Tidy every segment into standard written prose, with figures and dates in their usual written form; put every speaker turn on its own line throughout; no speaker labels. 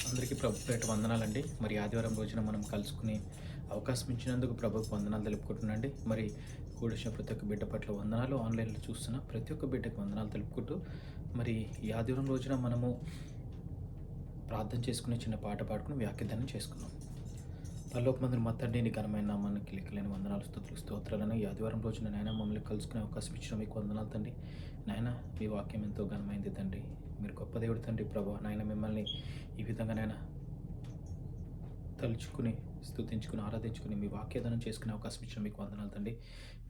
అందరికీ ప్రభు పేట వందనాలండి. మరి ఆదివారం రోజున మనం కలుసుకునే అవకాశం ఇచ్చినందుకు ప్రభువుకు వందనాలు తెలుపుకుంటున్నానండి. మరి కూడిన ప్రతి ఒక్క బిడ్డ పట్ల వందనాలు, ఆన్లైన్లో చూస్తున్న ప్రతి ఒక్క బిడ్డకు వందనాలు తెలుపుకుంటూ, మరి ఈ ఆదివారం రోజున మనము ప్రార్థన చేసుకునే చిన్న పాట పాడుకుని వాక్యదానం చేసుకుందాం. పరలోకమందున మా తండ్రి, నీ ఘనమైన నామానికి లెక్కలేని వందనాలు, స్తుతులు, స్తోత్రాలను ఈ ఆదివారం రోజున నాయన మమ్మల్ని కలుసుకునే అవకాశం ఇచ్చిన మీకు వందనాలు తండ్రి. నాయన మీ వాక్యం ఎంతో ఘనమైంది తండ్రి. మీరు గొప్ప దేవుడు తండ్రి ప్రభు. నాయన మిమ్మల్ని ఈ విధంగా నాయన తలుచుకుని, స్తుతించుకుని, ఆరాధించుకుని మీ వాక్యదానం చేసుకునే అవకాశం ఇచ్చిన మీకు వందనాలు తండ్రి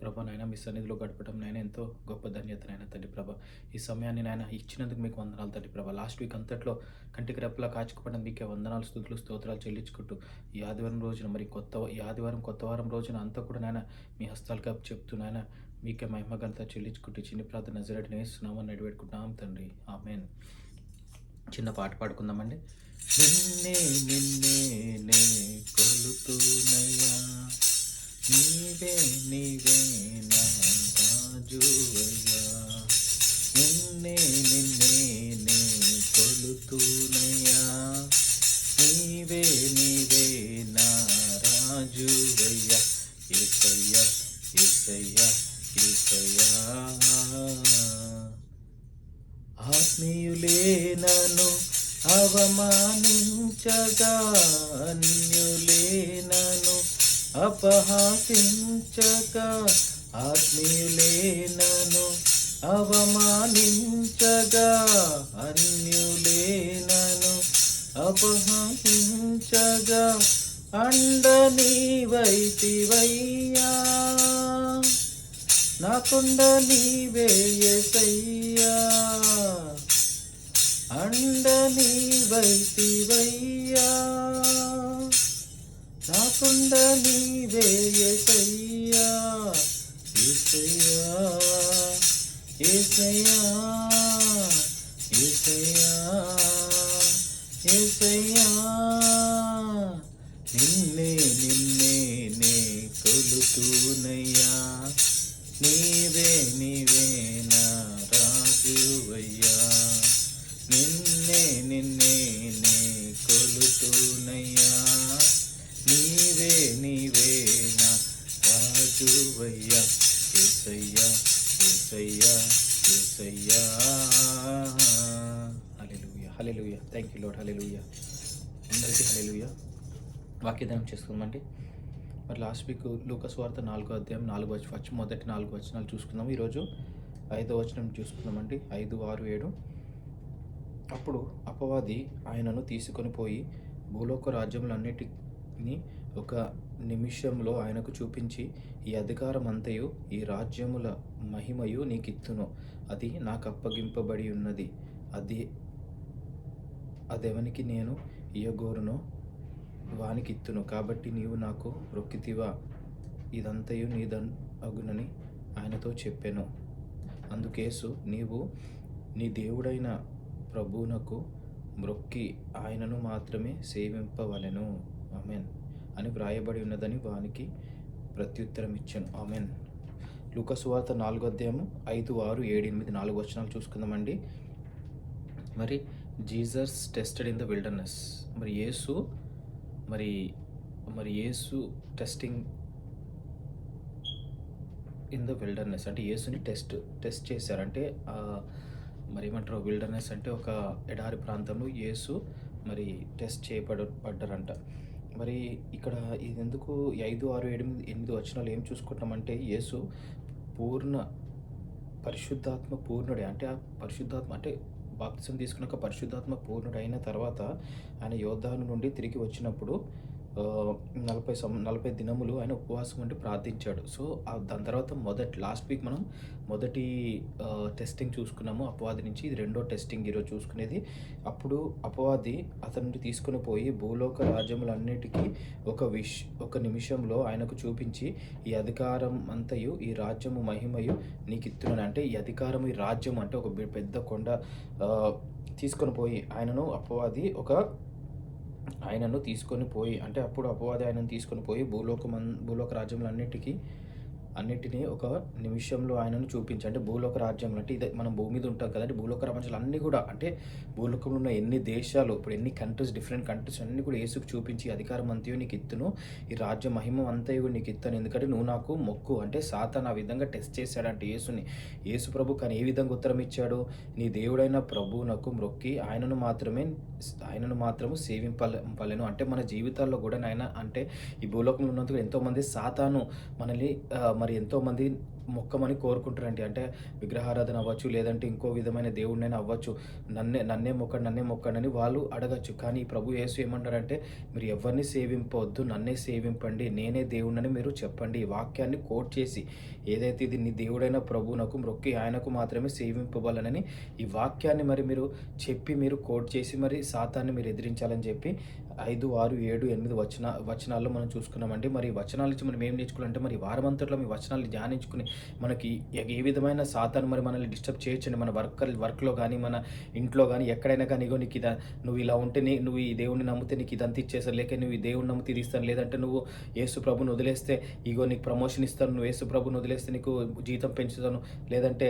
ప్రభా. నాయన మీ సన్నిధిలో గడపడం నాయన ఎంతో గొప్ప ధన్యత నాయన తండ్రి ప్రభా. ఈ సమయాన్ని నాయన ఇచ్చినందుకు మీకు వందనాలు తండ్రి ప్రభా. లాస్ట్ వీక్ అంతట్లో కంటికి రెప్పలా కాచుకోవడం మీకే వందనాలు, స్తుతులు, స్తోత్రాలు చెల్లించుకుంటూ ఈ ఆదివారం రోజున మరి ఈ ఆదివారం కొత్త వారం రోజున అంతా కూడా నాయన మీ హస్తాలుగా చెప్తూ నాయన మీకే మహిమ ఘనత చెల్లించుకుంటూ చిన్న ప్రార్థన నజరేయుడైన యేసు నామమున నడిపెట్టుకుంటున్నాం తండ్రి, ఆమేన్. చిన్న పాట పాడుకుందామండి. నిన్నే నిన్నే నే కొలుతునయ్యా, నీవే నీవే నా రాజువయ్యా. నిన్నే నిన్నే నే కొలుతునయ్యా, నీవే నీవే నా రాజువయ్యా. యేసయ్యా యేసయ్యా యేసయ్యా. ఆత్మీయులే నన్ను అవమానించగా, అన్యులే నన్ను అపహాసించగా, ఆత్మీయులే నన్ను అవమానించగా, అన్యులే నన్ను అపహసించగా, అండ నీవైతివయ్యా, నాకుండ నీవే యేసయ్యా, అండ నీవైతివయ్యా, నాకుండ నీవే యేసయ్యా. యేసయ్యా యేసయ్యా యేసయ్యా యేసయ్యా. నిన్నే నిన్నే నే కొలుతునయ్యా, నీవే నీవే నా రాజువయ్యా. నిన్నే నిన్నే నే కొలుతునయ్యా, నీవే నీవే నా రాజువయ్యా. యేసయ్యా యేసయ్యా యేసయ్యా. హల్లెలూయా హల్లెలూయా. Thank you Lord. హల్లెలూయా. అందరికీ హల్లెలూయా. వాక్యదానం చేసుకుందామండి. మరి లాస్ట్ వీక్ లూకా సువార్త 4వ అధ్యాయం 4వ మొదటి 4 వచనాలు చూసుకుందాము. ఈరోజు 5వ వచనం చూసుకుందామండి. 5, 6, 7. అప్పుడు అపవాది ఆయనను తీసుకొని పోయి భూలోక రాజ్యములన్నిటినీ ఒక నిమిషంలో ఆయనకు చూపించి, ఈ అధికారం అంతయు ఈ రాజ్యముల మహిమయు నీకిత్తును, అది నాకు అప్పగింపబడి ఉన్నది, అదెవనికి నేను ఇయ్యగోరునో వానికిత్తును, కాబట్టి నీవు నాకు రొక్కితివా, ఇదంతయు అగునని ఆయనతో చెప్పెను. అందుకేసు, నీవు నీ దేవుడైన ప్రభువునకు మ్రొక్కి ఆయనను మాత్రమే సేవింపవలెను, ఆమెన్ అని వ్రాయబడి ఉన్నదని వానికి ప్రత్యుత్తరం ఇచ్చాను, ఆమెన్. లూకా సువార్త 4వ అధ్యాయం 5, 6, 7, 8, 4 వచనాలు చూసుకుందామండి. మరి Jesus tested in the wilderness. మరి యేసు టెస్టింగ్ ఇన్ ద విల్డర్నెస్ అంటే యేసుని టెస్ట్ చేశారు. అంటే మరి ఏమంటారు, విల్డర్నెస్ అంటే ఒక ఎడారి ప్రాంతంలో యేసు మరి టెస్ట్ చేయబడ్డారంట. మరి ఇక్కడ ఇది ఎందుకు 5, 6, 7, 8 వచనాలు ఏం చూసుకుంటామంటే, యేసు పూర్ణ పరిశుద్ధాత్మ పూర్ణుడే. అంటే ఆ పరిశుద్ధాత్మ అంటే బాప్తిసం తీసుకున్నాక పరిశుద్ధాత్మ పూర్ణుడు అయిన తర్వాత ఆయన యోర్దాను నుండి తిరిగి వచ్చినప్పుడు 40 దినములు ఆయన ఉపవాసం ఉండి ప్రార్థించాడు. సో దాని తర్వాత లాస్ట్ వీక్ మనం మొదటి టెస్టింగ్ చూసుకున్నాము అపవాది నుంచి. ఇది రెండో టెస్టింగ్ ఈరోజు చూసుకునేది. అప్పుడు అపవాది అతన్ని తీసుకుని పోయి భూలోక రాజ్యములన్నిటికీ ఒక నిమిషంలో ఆయనకు చూపించి, ఈ అధికారం అంతయు ఈ రాజ్యము మహిమయు నీకు ఇత్తునని. అంటే ఈ అధికారం, ఈ రాజ్యం అంటే ఒక పెద్ద కొండ తీసుకొని పోయి ఆయనను తీసుకొని పోయి అంటే అప్పుడు అపవాది ఆయనను తీసుకొని పోయి భూలోక రాజ్యములన్నిటికీ అన్నిటిని ఒక నిమిషంలో ఆయనను చూపించి, అంటే భూలోక రాజ్యంలో అంటే ఇదే మనం భూమి మీద ఉంటాం కదండీ! భూలోక ప్రపంచాలు అన్నీ గూడా అంటే భూలోకంలో ఉన్న ఎన్ని దేశాలు, ఇప్పుడు ఎన్ని కంట్రీస్, డిఫరెంట్ కంట్రీస్ అన్నీ కూడా యేసుకు చూపించి అధికారం అంతయు నీకు ఇత్తును. ఈ రాజ్య మహిమ అంతయు కూడా నీకు ఇత్తాను. ఎందుకంటే నువ్వు నాకు మొక్కు అంటే సాతాను ఆ విధంగా టెస్ట్ చేశాడంటే యేసుని. యేసు ప్రభు కానీ ఏ విధంగా ఉత్తరం ఇచ్చాడు? నీ దేవుడైన ప్రభువునకు మ్రొక్కి ఆయనను మాత్రము పలెను. అంటే మన జీవితాల్లో కూడా నాయన అంటే ఈ భూలోకంలో ఉన్నందుకు ఎంతోమంది సాతాను మనల్ని మరి ఎంతోమంది మొక్కమని కోరుకుంటారండి. అంటే విగ్రహారాధన అవ్వచ్చు, లేదంటే ఇంకో విధమైన దేవుడినైనా అవ్వచ్చు. నన్నే మొక్కండి అని వాళ్ళు అడగచ్చు. కానీ ప్రభు యేసు ఏమంటారంటే మీరు ఎవరిని సేవింపవద్దు, నన్నే సేవింపండి, నేనే దేవుడినని మీరు చెప్పండి. ఈ వాక్యాన్ని కోట్ చేసి ఏదైతే ఇది నీ దేవుడైన ప్రభువునకు మ్రొక్కి ఆయనకు మాత్రమే సేవింపబలనని ఈ వాక్యాన్ని మరి మీరు చెప్పి మీరు కోట్ చేసి మరి సాతాన్ని మీరు ఎదిరించాలని చెప్పి 5, 6, 7, 8 వచనాల్లో మనం చూసుకున్నామండి. మరి ఈ వచనాల నుంచి మనం ఏం నేర్చుకోవాలంటే మరి వారమంతట్లో మీ వచనాలు ధ్యానించుకుని మనకి ఏ విధమైన సాతాను మరి మనల్ని డిస్టర్బ్ చేయొచ్చండి. మన వర్క్‌లో గానీ, మన ఇంట్లో గానీ, ఎక్కడైనా కానీ ఇగో నీకు నువ్వు ఇలా ఉంటే నువ్వు ఈ దేవుడిని నమ్మితే నీకు ఇదంతా ఇచ్చేసారు, లేక నువ్వు ఈ దేవుడిని నమ్మితే ఇది ఇస్తాను, లేదంటే నువ్వు యేసు ప్రభుని వదిలేస్తే ఇగో నీకు ప్రమోషన్ ఇస్తాను, నువ్వు యేసు ప్రభుని వదిలేస్తే నీకు జీతం పెంచుతాను, లేదంటే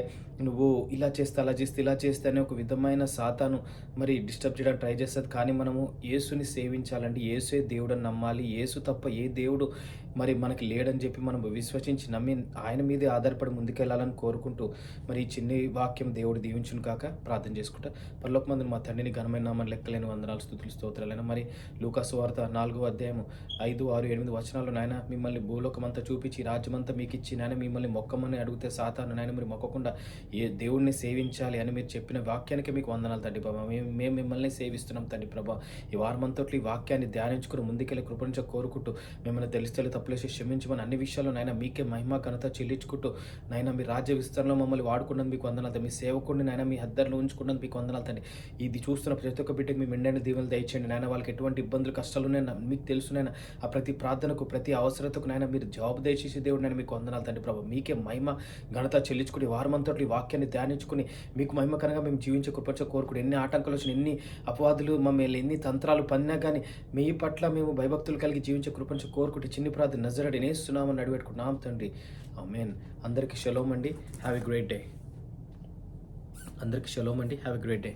నువ్వు ఇలా చేస్తే అలా చేస్తే ఇలా చేస్తే అనే ఒక విధమైన సాతాను మరి డిస్టర్బ్ చేయడానికి ట్రై చేస్తుంది. కానీ మనము యేసుని సేవించాలండి. యేసే దేవుడని నమ్మాలి. యేసు తప్ప ఏ దేవుడు మరి మనకి లేడని చెప్పి మనం విశ్వసించి నమ్మి ఆయన మీదే ఆధారపడి ముందుకెళ్ళాలని కోరుకుంటూ మరి ఈ చిన్ని వాక్యం దేవుడు దీవించును కాక ప్రార్థన చేసుకుంటా. పరలోకమందున మా తండ్రిని ఘనమైన నామమున లెక్కలేని వందనాలు, స్తుతులు, స్తోత్రాలైనా. మరి లూకా సువార్త 4వ అధ్యాయం 5, 6, 8 వచనాల్లో నాయన మిమ్మల్ని భూలోకమంతా చూపించి రాజ్యమంతా మీకు ఇచ్చి నాయన మిమ్మల్ని మొక్కమని అడిగితే సాతాను నాయన మీరు మొక్కకుండా ఏ దేవుడిని సేవించాలి అని మీరు చెప్పిన వాక్యానికి మీకు వందనాలు తండ్రి ప్రభా. మేము మిమ్మల్ని సేవిస్తున్నాం తండ్రి ప్రభా. ఈ వారమంతట్లో ఈ వాక్యాన్ని ధ్యానించుకుని ముందుకెళ్ళి కృపణించ కోరుకుంటూ మిమ్మల్ని తెలిసి తప్పులేసి క్షమించమని అన్ని విషయాల్లో నాయన మీకే మహిమ ఘనత చెల్లించుకుంటూ నాయన మీ రాజ్య విస్తరణలో మమ్మల్ని వాడుకున్నది మీకు వందనాలు. మీ సేవకుడిని నాయన మీ హద్దరిలో ఉంచుకున్నది మీకు వందనాలు తండ్రి. ఇది చూస్తున్న ప్రతి ఒక్క బిడ్డకి మీ మెండైన దీవెనలు దయచేయండి నాయన. వాళ్ళకి ఎటువంటి ఇబ్బందులు కష్టాలు ఉన్నాయన్నా మీకు తెలుసునైనా ఆ ప్రతి ప్రార్థనకు ప్రతి అవసరతకు నాయన మీరు జవాబు దయచేసి దేవుడు నేను మీకు వందనాలు తండ్రి ప్రభు. మీకే మహిమ ఘనత చెల్లించుకుని వారమంతట్లో ఈ వాక్యాన్ని ధ్యానించుకుని మీకు మహిమకరంగా మేము జీవించే కృపచ కోరుకుని ఎన్ని ఆటంకాలు వచ్చిన ఎన్ని అపవాదులు మమ్మల్ని ఎన్ని తంత్రాలు పన్నా కానీ మీ పట్ల మేము భయభక్తులు కలిగి జీవించే కృపంచ కోరుకుంటే చిన్ని ప్రార్థన నజరేయుడైన యేసు నామమున అడిగిపెట్టుకుంటున్నాం తండ్రి. ఆమేన్. అందరికీ షలోమ్ అండి. Have a great day. అందరికీ షలోమ్ అండి. Have a great day.